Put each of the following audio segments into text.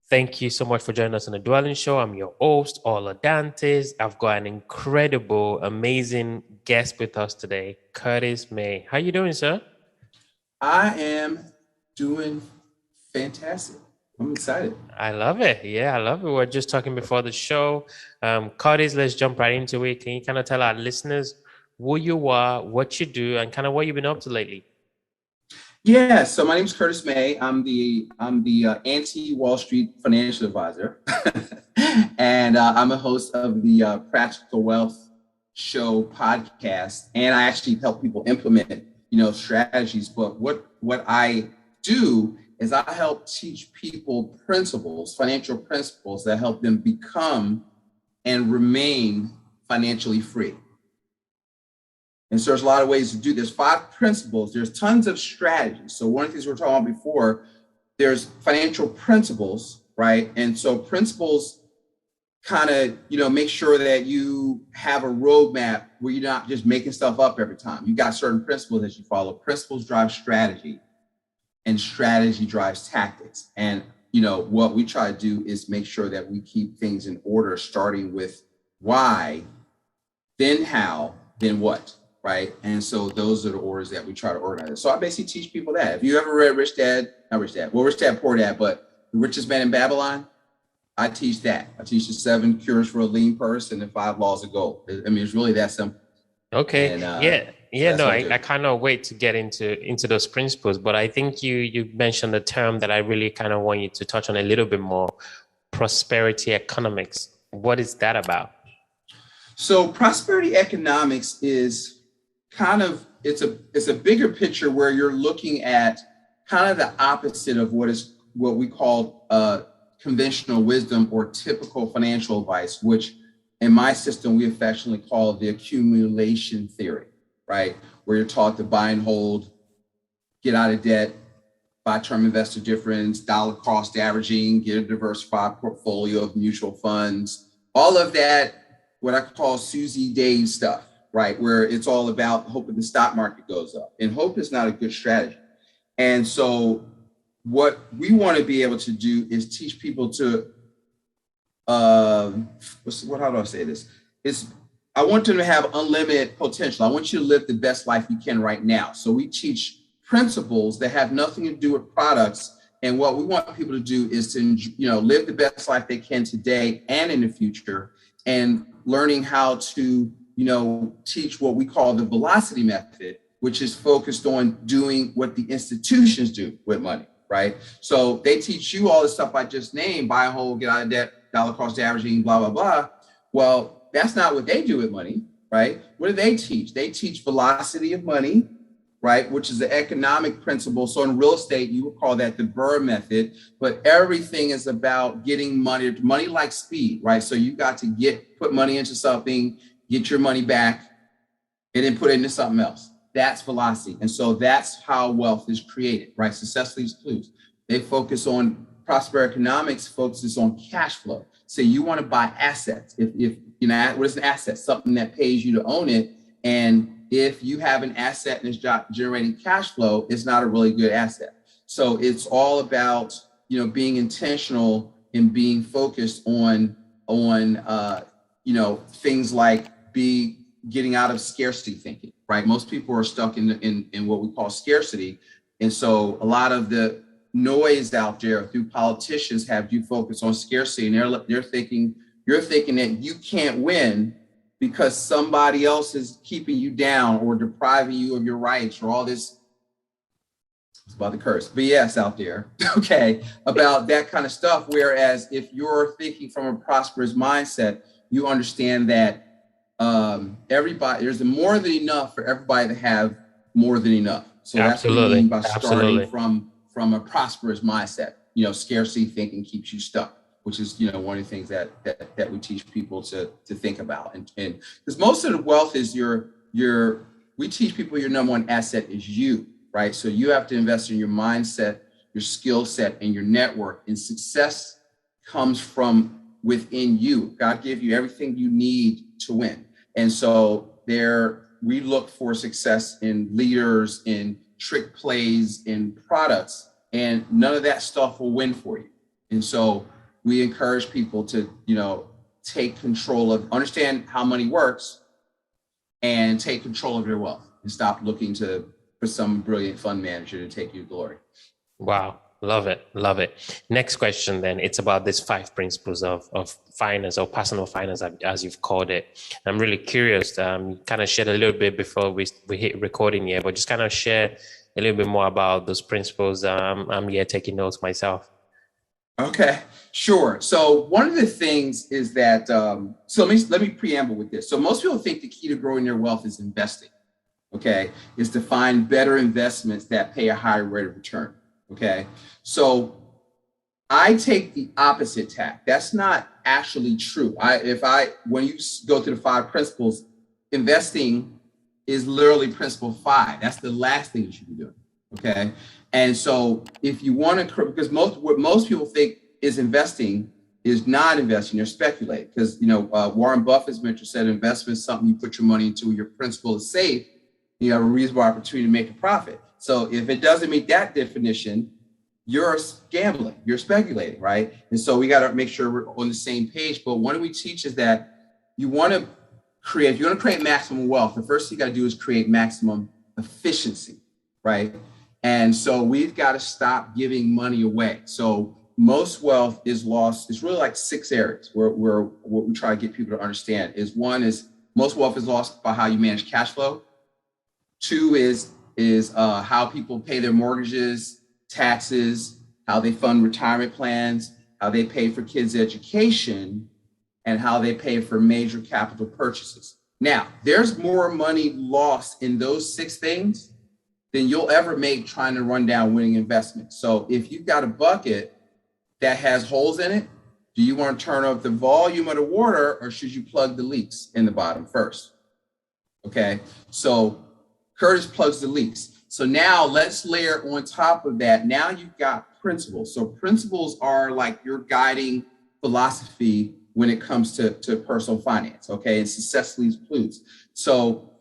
Thank you so much for joining us on the Dwellynn Show. I'm your host, Ola Dantes. I've got an incredible, amazing guest with us today, Curtis May. How you doing, sir? I am doing fantastic. I'm excited. I love it. Yeah, I love it. We were just talking before the show. Curtis, let's jump right into it. Can you kind of tell our listeners who you are, what you do, and kind of what you've been up to lately? Yeah, so my name is Curtis May. I'm the anti-Wall Street financial advisor, and I'm a host of the Practical Wealth Show podcast. And I actually help people implement, strategies. But what I do is I help teach people principles, financial principles that help them become and remain financially free. And so there's a lot of ways to do. There's 5 principles. There's tons of strategies. So one of the things we were talking about before, there's financial principles, right? And so principles kind of, make sure that you have a roadmap where you're not just making stuff up every time. You got certain principles that you follow. Principles drive strategy, and strategy drives tactics. And what we try to do is make sure that we keep things in order, starting with why, then how, then what. Right. And so those are the orders that we try to organize. So I basically teach people that. If you ever read Rich Dad, Rich Dad, Poor Dad, but The Richest Man in Babylon, I teach that. I teach the 7 cures for a lean person and the 5 laws of gold. I mean, it's really that simple. Okay. And Yeah. so Yeah, that's no, what I I do. cannot wait to get into those principles. But I think you mentioned a term that I really kind of want you to touch on a little bit more, prosperity economics. What is that about? So prosperity economics is kind of, it's a bigger picture where you're looking at kind of the opposite of what we call conventional wisdom or typical financial advice, which in my system we affectionately call the accumulation theory, right? Where you're taught to buy and hold, get out of debt, buy term investor difference, dollar cost averaging, get a diversified portfolio of mutual funds, all of that, what I call Susie Dave stuff, right? Where it's all about hoping the stock market goes up. And hope is not a good strategy. And so what we want to be able to do is teach people to, how do I say this? I want them to have unlimited potential. I want you to live the best life you can right now. So we teach principles that have nothing to do with products. And what we want people to do is to, live the best life they can today and in the future, and learning how to, teach what we call the velocity method, which is focused on doing what the institutions do with money, right? So they teach you all the stuff I just named: buy and hold, get out of debt, dollar cost averaging, blah, blah, blah. Well, that's not what they do with money, right? What do they teach? They teach velocity of money, right? Which is the economic principle. So in real estate, you would call that the Burr method, but everything is about getting money like speed, right? So you got to put money into something, get your money back, and then put it into something else. That's velocity. And so that's how wealth is created, right? Success leaves clues. They focus on prosper economics, focuses on cash flow. So you want to buy assets. If what is an asset? Something that pays you to own it. And if you have an asset and it's generating cash flow, it's not a really good asset. So it's all about, being intentional and being focused on things like getting out of scarcity thinking, right? Most people are stuck in what we call scarcity. And so a lot of the noise out there through politicians have you focus on scarcity, and you're thinking that you can't win because somebody else is keeping you down or depriving you of your rights, or all this. It's about the curse BS out there, okay, about that kind of stuff. Whereas if you're thinking from a prosperous mindset, you understand that there's more than enough for everybody to have more than enough. So that's what we mean Absolutely. by starting Absolutely. from a prosperous mindset. Scarcity thinking keeps you stuck, which is one of the things that we teach people to think about. And because most of the wealth is we teach people your number one asset is you, right? So you have to invest in your mindset, your skill set, and your network. And success comes from within you. God gave you everything you need to win. And so we look for success in leaders, in trick plays, in products, and none of that stuff will win for you. And so we encourage people to, take control of, understand how money works and take control of your wealth and stop looking for some brilliant fund manager to take you to glory. Wow. Love it. Love it. Next question then. It's about these 5 principles of finance, or personal finance, as you've called it. I'm really curious. Kind of shared a little bit before we hit recording here, but just kind of share a little bit more about those principles. I'm here taking notes myself. Okay, sure. So one of the things is that, so let me preamble with this. So most people think the key to growing their wealth is investing, okay, is to find better investments that pay a higher rate of return. Okay, so I take the opposite tack. That's not actually true. When you go through the 5 principles, investing is literally principle 5. That's the last thing you should be doing. Okay, and so if you want to, because what most people think is investing is not investing, they're speculating. Because Warren Buffett's mentor said investment is something you put your money into. Your principal is safe. You have a reasonable opportunity to make a profit. So if it doesn't meet that definition, you're gambling, you're speculating, right? And so we got to make sure we're on the same page. But what we teach is that if you want to create maximum wealth, the first thing you got to do is create maximum efficiency, right? And so we've got to stop giving money away. So most wealth is lost. It's really like 6 areas where what we try to get people to understand is, one is most wealth is lost by how you manage cash flow. 2 is how people pay their mortgages, taxes, how they fund retirement plans, how they pay for kids' education, and how they pay for major capital purchases. Now, there's more money lost in those 6 things than you'll ever make trying to run down winning investments. So if you've got a bucket that has holes in it, do you want to turn up the volume of the water, or should you plug the leaks in the bottom first? Okay, so Curtis plugs the leaks. So now let's layer on top of that. Now you've got principles. So principles are like your guiding philosophy when it comes to personal finance, okay, and successfully includes. So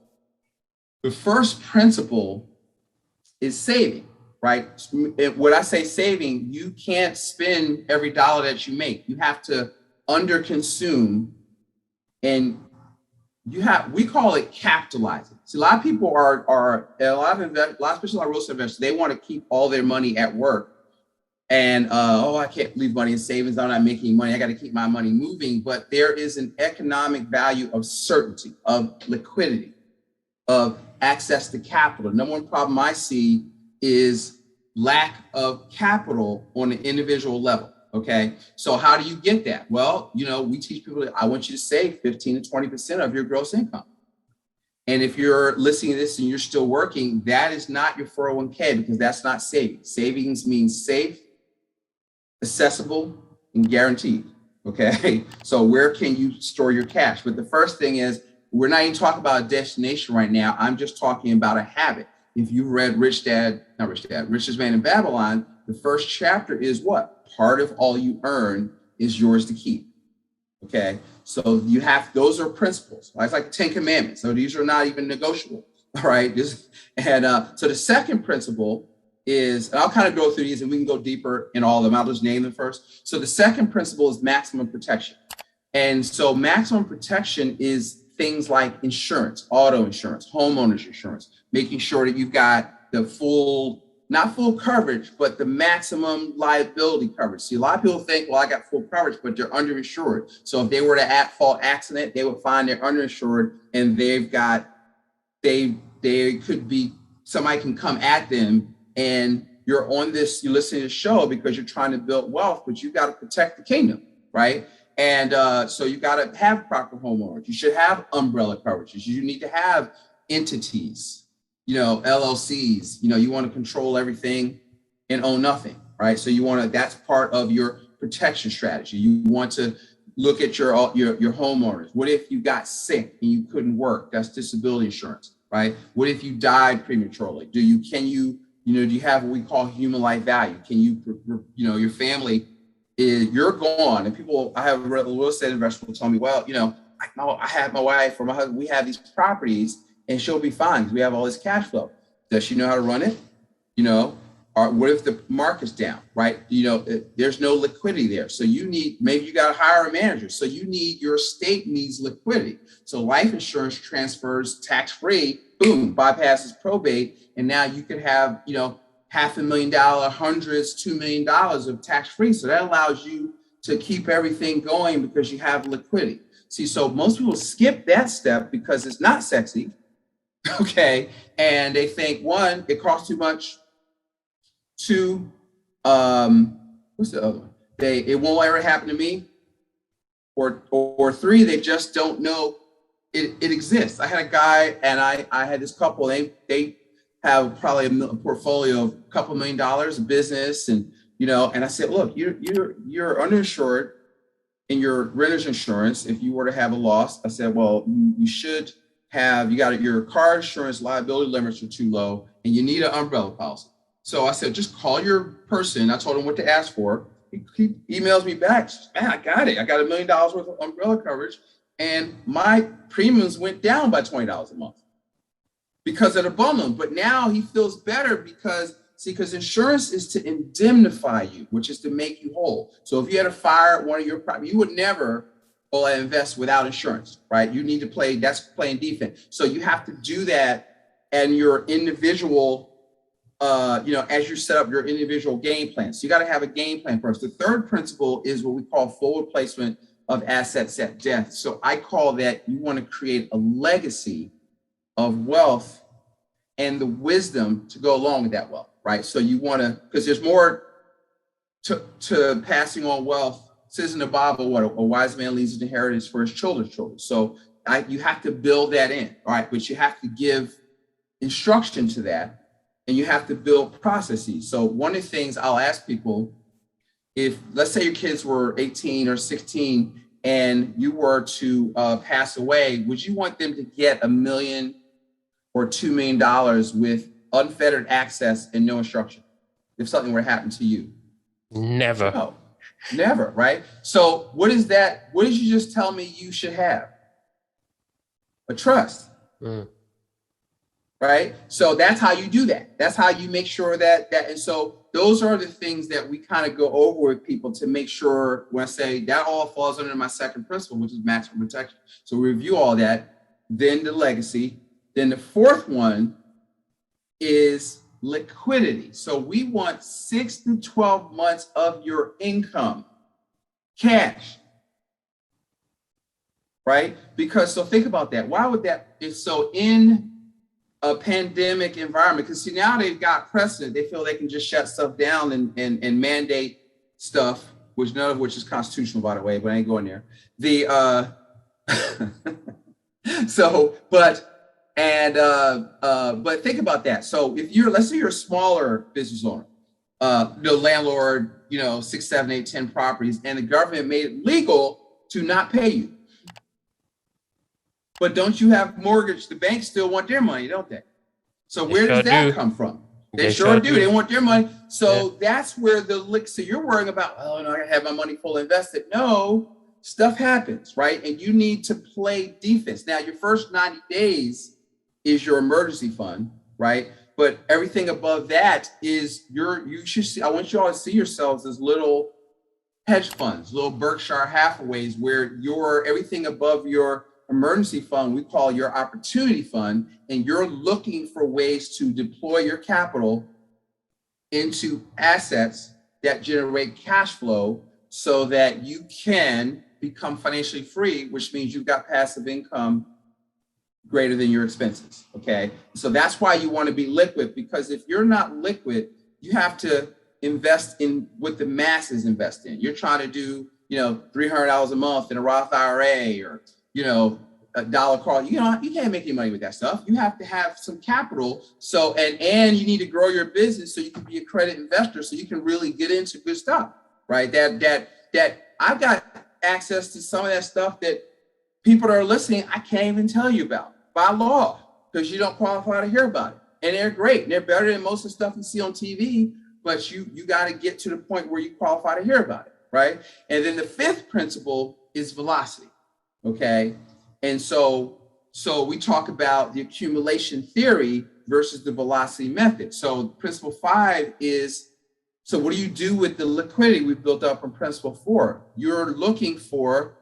the first principle is saving, right? When I say saving, you can't spend every dollar that you make. You have to underconsume, and we call it capitalizing. So a lot of people especially real estate investors, they want to keep all their money at work. And, I can't leave money in savings. I'm not making money. I got to keep my money moving. But there is an economic value of certainty, of liquidity, of access to capital. Number one problem I see is lack of capital on an individual level. Okay. So how do you get that? Well, we teach people, I want you to save 15 to 20% of your gross income. And if you're listening to this and you're still working, that is not your 401k, because that's not saving. Savings means safe, accessible, and guaranteed. Okay. So where can you store your cash? But the first thing is, we're not even talking about a destination right now. I'm just talking about a habit. If you read Richest Man in Babylon, the first chapter is what? Part of all you earn is yours to keep. Okay. So those are principles. It's like the 10 Commandments. So these are not even negotiable. All right. So the second principle is, and I'll kind of go through these and we can go deeper in all of them. I'll just name them first. So the second principle is maximum protection. And so maximum protection is things like insurance, auto insurance, homeowners insurance, making sure that you've got the not full coverage, but the maximum liability coverage. See, a lot of people think, well, I got full coverage, but they're underinsured. So if they were to at-fault accident, they would find they're underinsured, and they could be, somebody can come at them, and you're listening to the show because you're trying to build wealth, but you got to protect the kingdom, right? And so you got to have proper homeowners. You should have umbrella coverages. You need to have entities, LLCs. You want to control everything and own nothing, right? So that's part of your protection strategy. You want to look at your homeowners. What if you got sick and you couldn't work? That's disability insurance, right? What if you died prematurely? Do you have what we call human life value? Can your family, you're gone, and I have a real estate investor will tell me, well, I have my wife or my husband, we have these properties and she'll be fine because we have all this cash flow. Does she know how to run it? or what if the market's down, right? There's no liquidity there. So maybe you got to hire a manager. So your estate needs liquidity. So life insurance transfers tax-free, boom, bypasses probate. And now you could have, $500,000, hundreds, $2 million of tax-free. So that allows you to keep everything going because you have liquidity. See, so most people skip that step because it's not sexy, okay? And they think, one, it costs too much. Two, what's the other one? It won't ever happen to me. Or three, they just don't know it exists. I had a guy and I had this couple, they have probably a portfolio of a couple $1 million of business. And, and I said, look, you're underinsured in your renter's insurance. If you were to have a loss, I said, well, you should have, your car insurance liability limits are too low and you need an umbrella policy. So I said, just call your person. I told him what to ask for. He emails me back. Man, I got it. I got $1 million worth of umbrella coverage. And my premiums went down by $20 a month because of the bundle. But now he feels better because insurance is to indemnify you, which is to make you whole. So if you had a fire at one of your property, you would never invest without insurance, right? You need to that's playing defense. So you have to do that and your individual as you set up your individual game plan. So you got to have a game plan first. The third principle is what we call forward placement of assets at death. So I call that you want to create a legacy of wealth and the wisdom to go along with that wealth, right? So you want to, because there's more to passing on wealth. It says in the Bible, what a wise man leaves an inheritance for his children's children. So you have to build that in, right? But you have to give instruction to that. And you have to build processes. So one of the things I'll ask people, if let's say your kids were 18 or 16 and you were to pass away, would you want them to get $1 million or $2 million with unfettered access and no instruction if something were to happen to you? Never. No, never, right? So what is that? What did you just tell me you should have? A trust. Right? So that's how you do that. That's how you make sure that. And so those are the things that we kind of go over with people to make sure when I say that all falls under my second principle, which is maximum protection. So we review all that, then the legacy. Then the fourth one is liquidity. So we want 6 to 12 months of your income, cash. Right? Because so think about that. Why would that? If so in a pandemic environment, because now they've got precedent. They feel they can just shut stuff down and mandate stuff, which none of which is constitutional, by the way, but I ain't going there. But think about that. So if let's say you're a smaller business owner, the landlord, 6, 7, 8, 10 properties, and the government made it legal to not pay you. But don't you have mortgage? The banks still want their money, don't they? So where does that come from? They sure do. They want their money. So that's where so you're worrying about, I gotta have my money fully invested. No, stuff happens, right? And you need to play defense. Now, your first 90 days is your emergency fund, right? But everything above that is I want you all to see yourselves as little hedge funds, little Berkshire Hathaways, where everything above your emergency fund, we call your opportunity fund, and you're looking for ways to deploy your capital into assets that generate cash flow so that you can become financially free, which means you've got passive income greater than your expenses. Okay. So that's why you want to be liquid, because if you're not liquid, you have to invest in what the masses invest in. You're trying to do, $300 a month in a Roth IRA or, a dollar call. You can't make any money with that stuff. You have to have some capital. So, and you need to grow your business so you can be a credit investor, so you can really get into good stuff, right? That I've got access to some of that stuff that people that are listening, I can't even tell you about by law, because you don't qualify to hear about it. And they're great. And they're better than most of the stuff you see on TV, but you got to get to the point where you qualify to hear about it, right? And then the fifth principle is velocity, okay? And so we talk about the accumulation theory versus the velocity method. So principle 5 is, so what do you do with the liquidity we built up from principle 4? You're looking for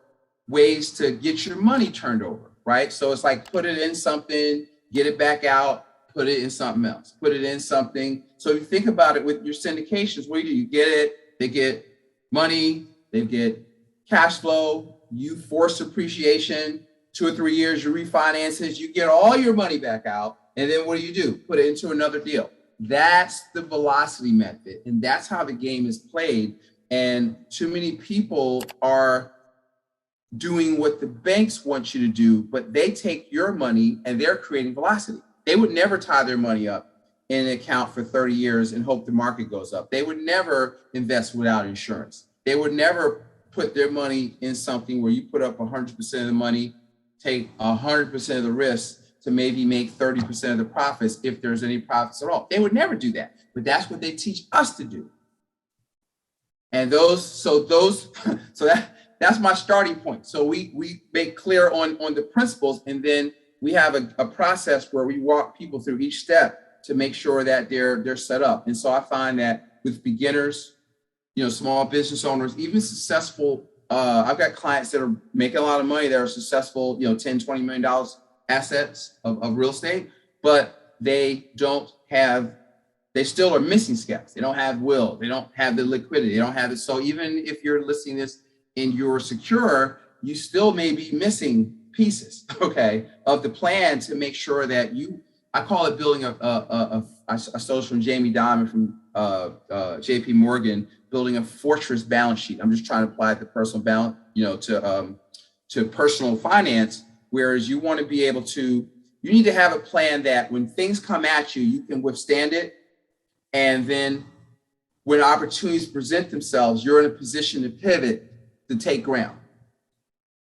ways to get your money turned over, right? So it's like put it in something, get it back out, put it in something else, put it in something. So if you think about it with your syndications, what do? You get it, they get money, they get cash flow, you force appreciation, 2 or 3 years, you refinance it, you get all your money back out. And then what do? Put it into another deal. That's the velocity method. And that's how the game is played. And too many people are doing what the banks want you to do, but they take your money and they're creating velocity. They would never tie their money up in an account for 30 years and hope the market goes up. They would never invest without insurance. They would never put their money in something where you put up 100% of the money, take 100% of the risk to maybe make 30% of the profits if there's any profits at all. They would never do that, but that's what they teach us to do. And that's my starting point. So we make clear on the principles, and then we have a process where we walk people through each step to make sure that they're set up. And so I find that with beginners, small business owners, even successful, I've got clients that are making a lot of money that are successful, $10, $20 million assets of real estate, but they still are missing steps. They don't have will, they don't have the liquidity, they don't have it. So even if you're listing this and you're secure, you still may be missing pieces, okay, of the plan to make sure that I call it building I stole this from Jamie Dimon from JP Morgan, building a fortress balance sheet. I'm just trying to apply it to personal balance, to personal finance, whereas you want to be able to, you need to have a plan that when things come at you, you can withstand it. And then when opportunities present themselves, you're in a position to pivot, to take ground,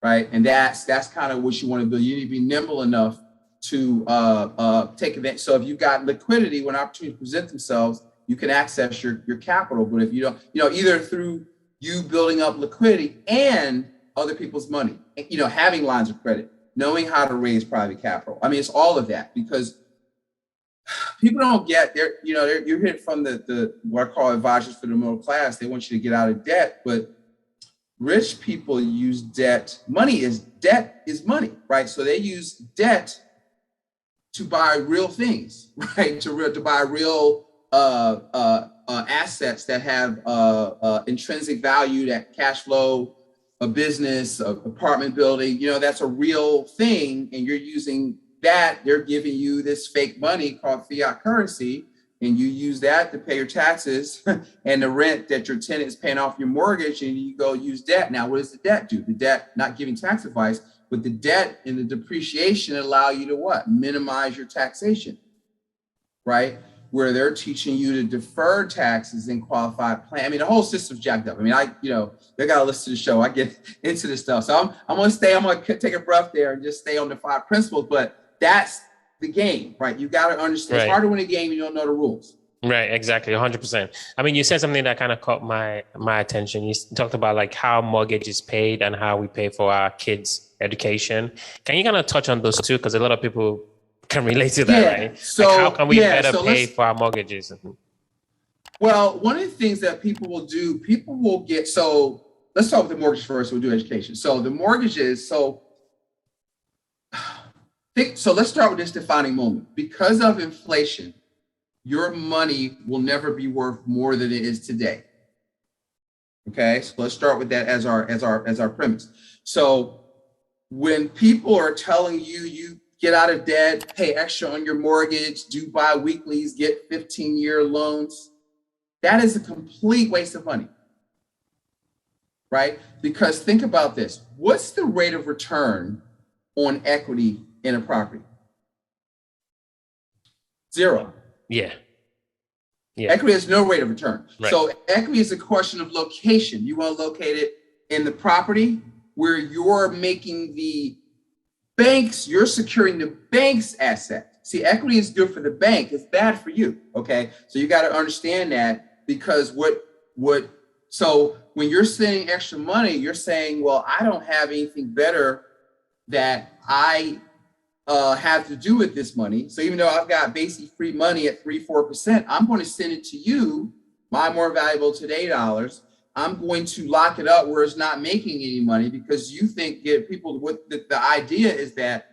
right? And that's kind of what you want to build. You need to be nimble enough to take advantage. So if you've got liquidity, when opportunities present themselves, you can access your capital. But if you don't, either through you building up liquidity and other people's money, having lines of credit, knowing how to raise private capital. I mean, it's all of that, because people don't get there. You're hit from the what I call advisors for the middle class. They want you to get out of debt, but rich people use debt. Debt is money, right? So they use debt to buy real things, right? To buy real assets that have intrinsic value, that cash flow, a business, a apartment building. That's a real thing, and you're using that. They're giving you this fake money called fiat currency, and you use that to pay your taxes and the rent that your tenant is paying off your mortgage, and you go use debt. Now, what does the debt do? The debt, not giving tax advice, but the debt and the depreciation allow you to what? Minimize your taxation, right? Where they're teaching you to defer taxes in qualified plan. I mean, the whole system's jacked up. I mean, they got to listen to the show. I get into this stuff. So I'm going to take a breath there and just stay on the 5 principles, but that's the game, right? You got to understand. Right. It's hard to win a game. You don't know the rules. Right. Exactly. 100%. I mean, you said something that kind of caught my attention. You talked about like how mortgage is paid and how we pay for our kids' education. Can you kind of touch on those two? Because a lot of people can relate to that, right? So like how can we better pay for our mortgages? Well, one of the things that people will do, so let's talk with the mortgage first. We'll do education. So the mortgages, so let's start with this defining moment. Because of inflation, your money will never be worth more than it is today. Okay, so let's start with that as our premise. So when people are telling you get out of debt, pay extra on your mortgage, do bi-weeklies, get 15-year loans, that is a complete waste of money, right? Because think about this. What's the rate of return on equity in a property? 0. Yeah. Equity has no rate of return. Right. So equity is a question of location. You want to locate it in the property where you're making the banks, you're securing the bank's asset. See, equity is good for the bank. It's bad for you. Okay. So you got to understand that, because so when you're sending extra money, you're saying, well, I don't have anything better that I have to do with this money. So even though I've got basic free money at 3-4%, I'm going to send it to you, my more valuable today dollars. I'm going to lock it up where it's not making any money, because you think people with the idea is that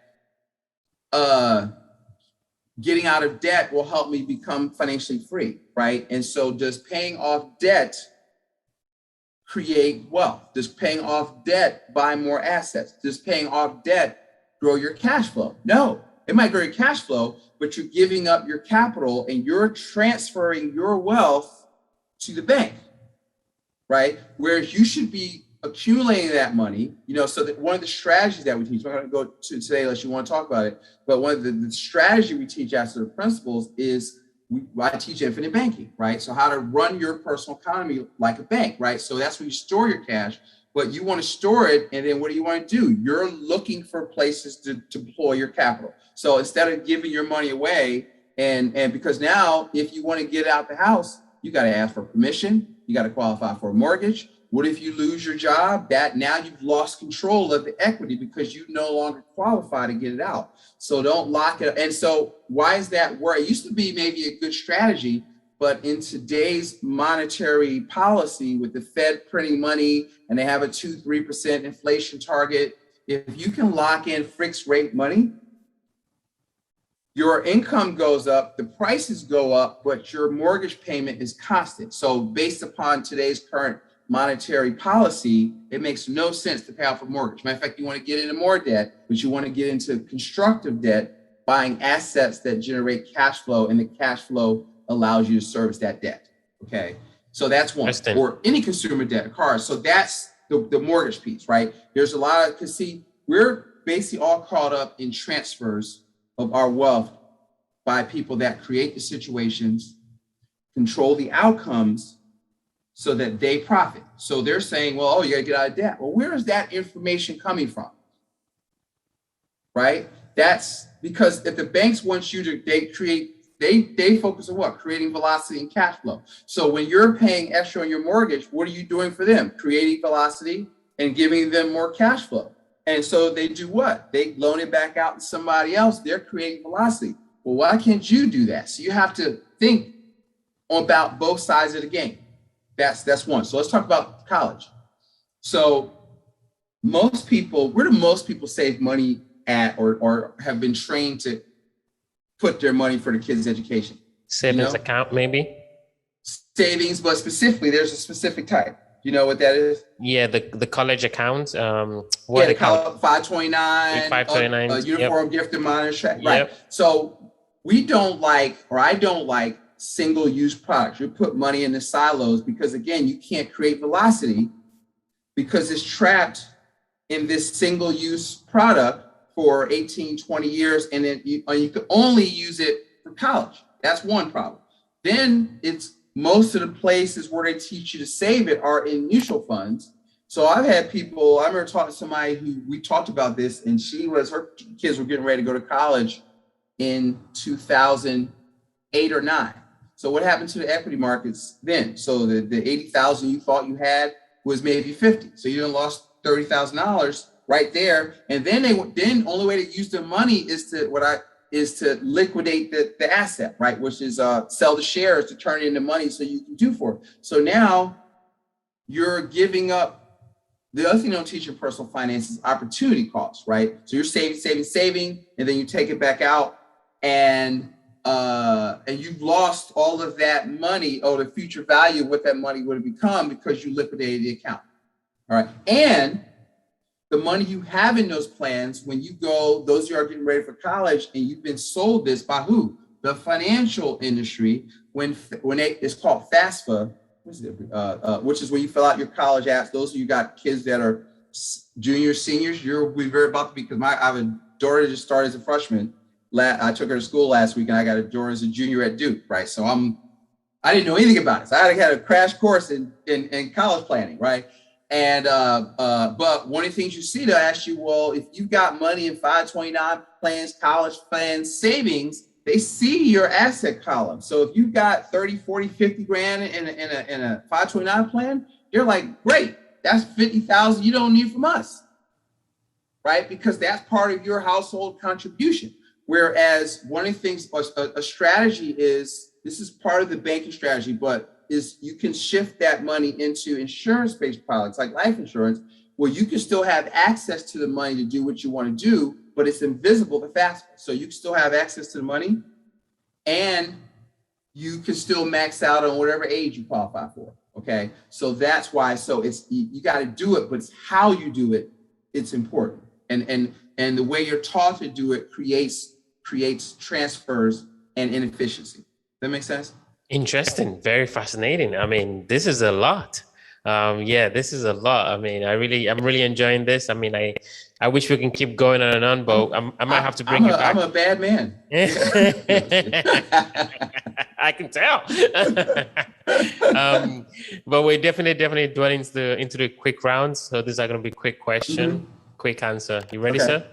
getting out of debt will help me become financially free, right? And so does paying off debt create wealth? Does paying off debt buy more assets? Does paying off debt grow your cash flow? No, it might grow your cash flow, but you're giving up your capital and you're transferring your wealth to the bank, right? Whereas you should be accumulating that money, so that one of the strategies that we teach, I'm not going to go to today unless you want to talk about it, but one of the strategy we teach as to the principles is I teach infinite banking, right? So how to run your personal economy like a bank, right? So that's where you store your cash, but you want to store it. And then what do you want to do? You're looking for places to deploy your capital. So instead of giving your money away, and because now if you want to get out the house, you got to ask for permission. You got to qualify for a mortgage. What if you lose your job? That now you've lost control of the equity because you no longer qualify to get it out. So don't lock it. And so why is that where it used to be maybe a good strategy, but in today's monetary policy with the Fed printing money and they have a 2-3% inflation target, if you can lock in fixed rate money, your income goes up, the prices go up, but your mortgage payment is constant. So based upon today's current monetary policy, it makes no sense to pay off a mortgage. Matter of fact, you want to get into more debt, but you want to get into constructive debt, buying assets that generate cash flow, and the cash flow allows you to service that debt. Okay, so that's one. Or any consumer debt, a car. So that's the mortgage piece, right? There's a lot of, because see, we're basically all caught up in transfers of our wealth by people that create the situations, control the outcomes, so that they profit. So they're saying, well, oh, you gotta get out of debt. Well, where is that information coming from? Right? That's because if the banks want you to, they focus on what? Creating velocity and cash flow. So when you're paying extra on your mortgage, what are you doing for them? Creating velocity and giving them more cash flow. And so they do what? They loan it back out to somebody else. They're creating velocity. Well, why can't you do that? So you have to think about both sides of the game. That's one. So let's talk about college. So most people, where do most people save money at, or have been trained to put their money for the kids' education? Savings account, maybe? Savings, but specifically, there's a specific type. You know what that is? Yeah, the college account. What they call it, 529, 529, uniform gift and monitor. Right. Yep. So we don't like, or I don't like, single-use products. You put money in the silos because, again, you can't create velocity because it's trapped in this single-use product for 18, 20 years, and then you can only use it for college. That's one problem. Then it's most of the places where they teach you to save it are in mutual funds. So I've had people, I remember talking to somebody who we talked about this, and her kids were getting ready to go to college in 2008 or 9. So what happened to the equity markets then? So the 80,000 you thought you had was maybe 50. So you lost $30,000 right there. And then only way to use the money is to liquidate the asset, right? Which is sell the shares to turn it into money so you can do for it. So now you're giving up. The other thing they don't teach in personal finance is opportunity costs, right? So you're saving, and then you take it back out, and you've lost all of that money, or the future value of what that money would have become because you liquidated the account. All right. And the money you have in those plans, when you go, those of you are getting ready for college and you've been sold this by who? The financial industry, it's called FAFSA, which is when you fill out your college apps. Those of you got kids that are juniors, seniors, you'll be very about to be, because I have a daughter that just started as a freshman. I took her to school last week, and I got a daughter as a junior at Duke, right? So I didn't know anything about it. So I had a crash course in college planning, right? And but one of the things you see, to ask you, well, if you got money in 529 plans, college plans, savings, they see your asset column. So if you've got 30, 40, 50 grand in a 529 plan, you're like, great, that's 50,000 you don't need from us. right? Because that's part of your household contribution. Whereas one of the things, a strategy is, this is part of the banking strategy, but is you can shift that money into insurance-based products like life insurance, where you can still have access to the money to do what you want to do, but it's invisible to fast. So you can still have access to the money, and you can still max out on whatever age you qualify for. Okay, so that's why. So it's, you got to do it, but it's how you do it. It's important, and the way you're taught to do it creates transfers and inefficiency. That makes sense? Interesting. Very fascinating. I mean, this is a lot. Yeah, this is a lot. I mean, I'm really enjoying this. I mean, I wish we can keep going on and on, but I might have to bring you back. I'm a bad man. I can tell. But we're definitely dwelling into the quick rounds. So these are going to be quick question, quick answer. You ready, sir?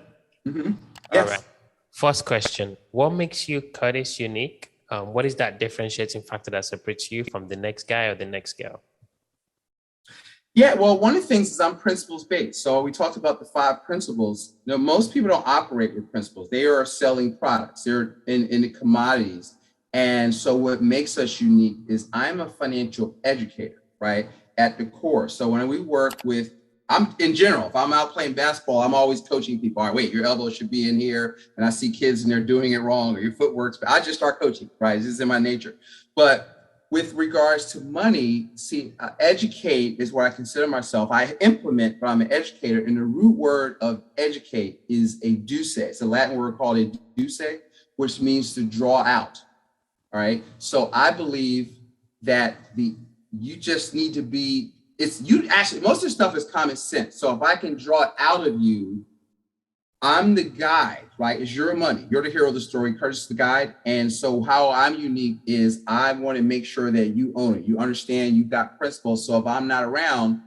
Mm-hmm. All Yes. right. First question: what makes you, Curtis, unique? What is that differentiating factor that separates you from the next guy or the next girl? Yeah, well, one of the things is I'm principles based. So we talked about the 5 principles. You know, most people don't operate with principles. They are selling products. They're in the commodities. And so what makes us unique is I'm a financial educator, right, at the core. So when we work with, I'm in general, if I'm out playing basketball, I'm always coaching people. All right, wait, your elbow should be in here. And I see kids and they're doing it wrong, or your footwork's, I just start coaching, right? This is in my nature. But with regards to money, see, educate is what I consider myself. I implement, but I'm an educator. And the root word of educate is educe. It's a Latin word called educe, which means to draw out. All right. So I believe that you just need to be, actually, most of the stuff is common sense. So if I can draw it out of you, I'm the guide, right? It's your money. You're the hero of the story. Curtis is the guide. And so how I'm unique is I want to make sure that you own it. You understand, you've got principles. So if I'm not around,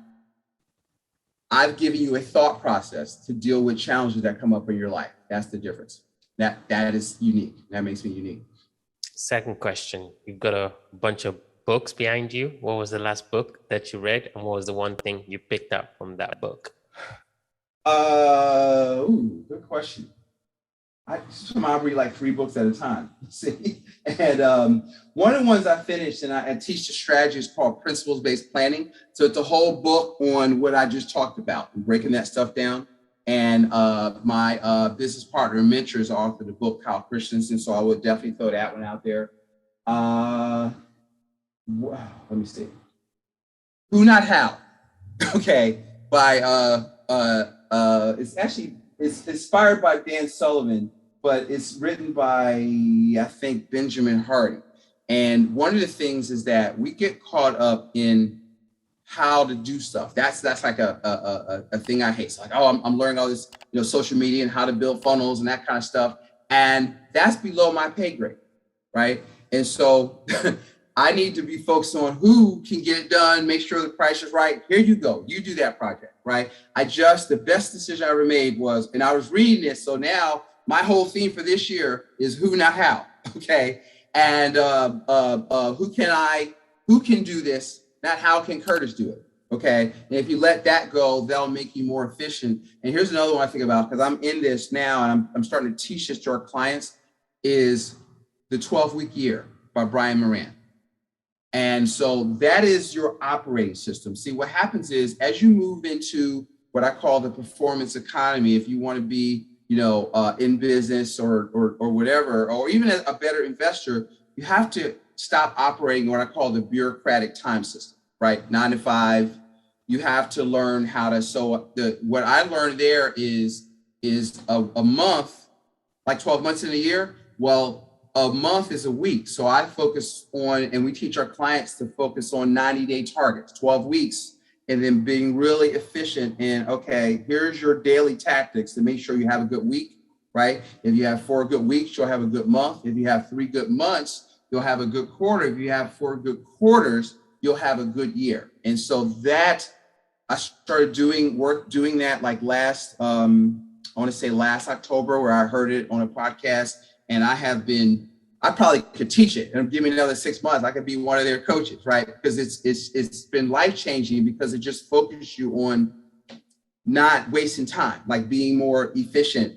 I've given you a thought process to deal with challenges that come up in your life. That's the difference. That is unique. That makes me unique. Second question: you've got a bunch of books behind you. What was the last book that you read, and what was the one thing you picked up from that book? Good question. I read like 3 books at a time. See, and one of the ones I finished, and I teach the strategy, is called principles-based planning. So it's a whole book on what I just talked about, breaking that stuff down. And my business partner and mentor is author of the book, Kyle Christensen. So I would definitely throw that one out there. Let me see. Who Not How. Okay, by it's inspired by Dan Sullivan, but it's written by, I think, Benjamin Hardy. And one of the things is that we get caught up in how to do stuff. That's like a thing I hate. So like, oh, I'm learning all this, social media and how to build funnels and that kind of stuff. And that's below my pay grade, right? And so I need to be focused on who can get it done, make sure the price is right. Here you go. You do that project, right? the best decision I ever made was, and I was reading this, so now my whole theme for this year is who, not how, okay? And who can do this, not how can Curtis do it, okay? And if you let that go, that'll make you more efficient. And here's another one I think about, because I'm in this now, and I'm starting to teach this to our clients, is the 12-week year by Brian Moran. And so that is your operating system. See, what happens is, as you move into what I call the performance economy, if you want to be, in business or whatever, or even a better investor, you have to stop operating what I call the bureaucratic time system, right? 9 to 5. You have to learn how to, what I learned there is a month, like 12 months in a year. Well, a month is a week. So I focus on, and we teach our clients to focus on 90-day targets, 12 weeks, and then being really efficient in, okay, here's your daily tactics to make sure you have a good week, right? If you have 4 good weeks, you'll have a good month. If you have 3 good months, you'll have a good quarter. If you have 4 good quarters, you'll have a good year. And so that, I started doing that like last October, where I heard it on a podcast. And I probably could teach it, and give me another 6 months, I could be one of their coaches, right? Because it's been life-changing, because it just focuses you on not wasting time, like being more efficient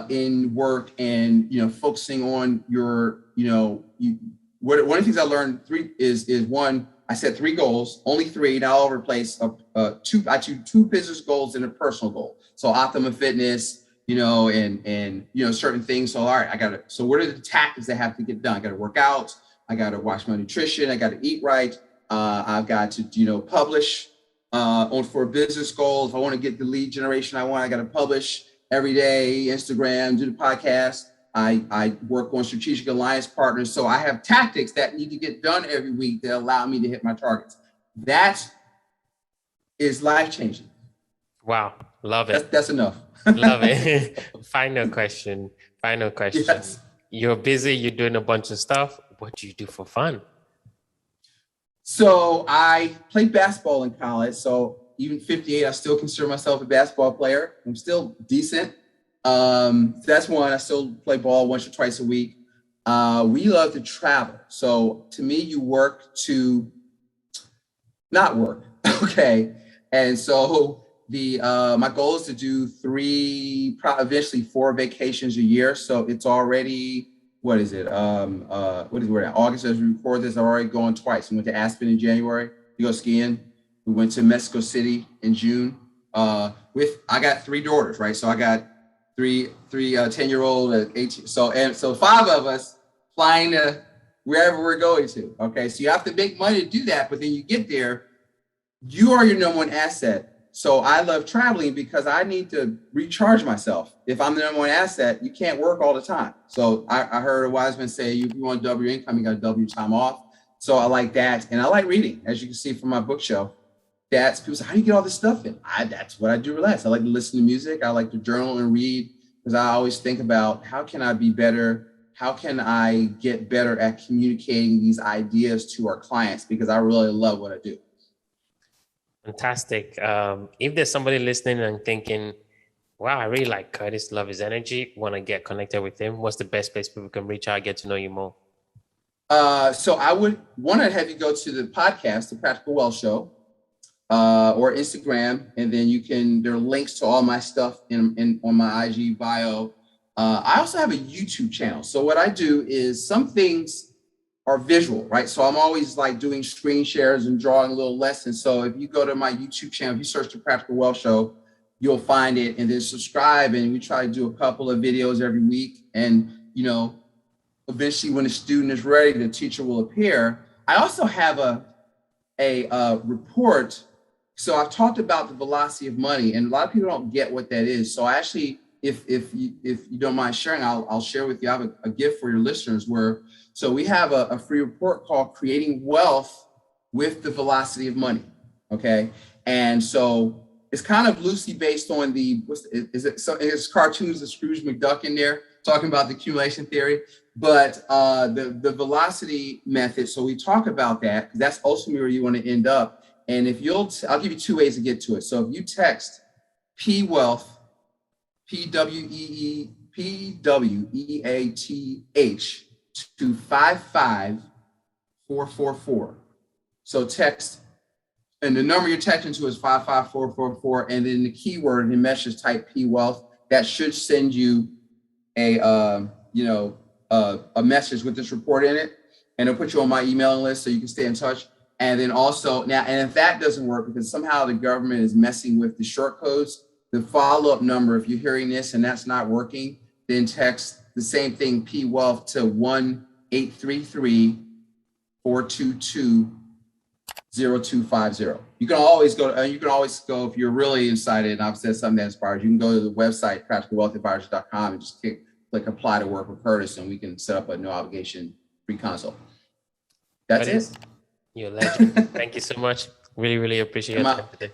in work and, focusing on your, one of the things I learned is one, I set 3 goals, only 3, not all over the place. Two, I do 2 business goals and a personal goal. So optimum fitness, and certain things. So, all right, so what are the tactics that have to get done? I got to work out. I got to watch my nutrition. I got to eat right. I've got to, publish for a business goal. If I want to get the lead generation I want, I got to publish every day, Instagram, do the podcast. I work on strategic alliance partners. So I have tactics that need to get done every week that allow me to hit my targets. That is life-changing. Wow. Love it. That's enough. Love it. Final question. Yes. You're busy. You're doing a bunch of stuff. What do you do for fun? So I played basketball in college. So even 58, I still consider myself a basketball player. I'm still decent. That's one. I still play ball once or twice a week. We love to travel. So to me, you work to not work. Okay. And so my goal is to do 3, eventually 4 vacations a year. So it's already, what is it? We're at August as we record this. I've already gone twice. We went to Aspen in January to go skiing. We went to Mexico City in June. I got 3 daughters, right? So I got three 10-year-old, 18. So 5 of us flying to wherever we're going to. Okay, so you have to make money to do that, but then you get there, you are your number 1 asset. So I love traveling because I need to recharge myself. If I'm the number 1 asset, you can't work all the time. So I heard a wise man say, if you want to double your income, you got to double your time off. So I like that. And I like reading, as you can see from my bookshelf. People say, how do you get all this stuff in? That's what I do relax. I like to listen to music. I like to journal and read because I always think about how can I be better? How can I get better at communicating these ideas to our clients? Because I really love what I do. Fantastic. If there's somebody listening and thinking, wow, I really like Curtis, love his energy, want to get connected with him, what's the best place people can reach out, get to know you more? So I would want to have you go to the podcast, The Practical Wealth Show, or Instagram, and then there are links to all my stuff on my IG bio. I also have a YouTube channel. So what I do is some things are visual, right? So I'm always like doing screen shares and drawing little lessons. So if you go to my YouTube channel, if you search The Practical Wealth Show, you'll find it, and then subscribe. And we try to do a couple of videos every week. And, eventually when the student is ready, the teacher will appear. I also have a report. So I've talked about the velocity of money, and a lot of people don't get what that is. So I actually, if you don't mind sharing, I'll share with you. I have a gift for your listeners so we have a free report called Creating Wealth with the Velocity of Money. Okay. And so it's kind of loosely based on it's cartoons of Scrooge McDuck in there talking about the accumulation theory, but the velocity method. So we talk about that because that's ultimately where you want to end up. And I'll give you 2 ways to get to it. So if you text P Wealth, PWEATH to 55444. So text, and the number you're texting to is 55444, and then the keyword in the message type P Wealth. That should send you a message with this report in it, and it'll put you on my emailing list so you can stay in touch. And then also now, and if that doesn't work because somehow the government is messing with the short codes, the follow-up number, if you're hearing this and that's not working, then text the same thing, P Wealth, to 1-833-422-0250. You can always go if you're really excited and I've said something that inspires you, can go to the website, practicalwealthadvisors.com, and just click apply to work with Curtis, and we can set up a no obligation free consult. That's it. You're a legend. Thank you so much. Really, really appreciate your time today.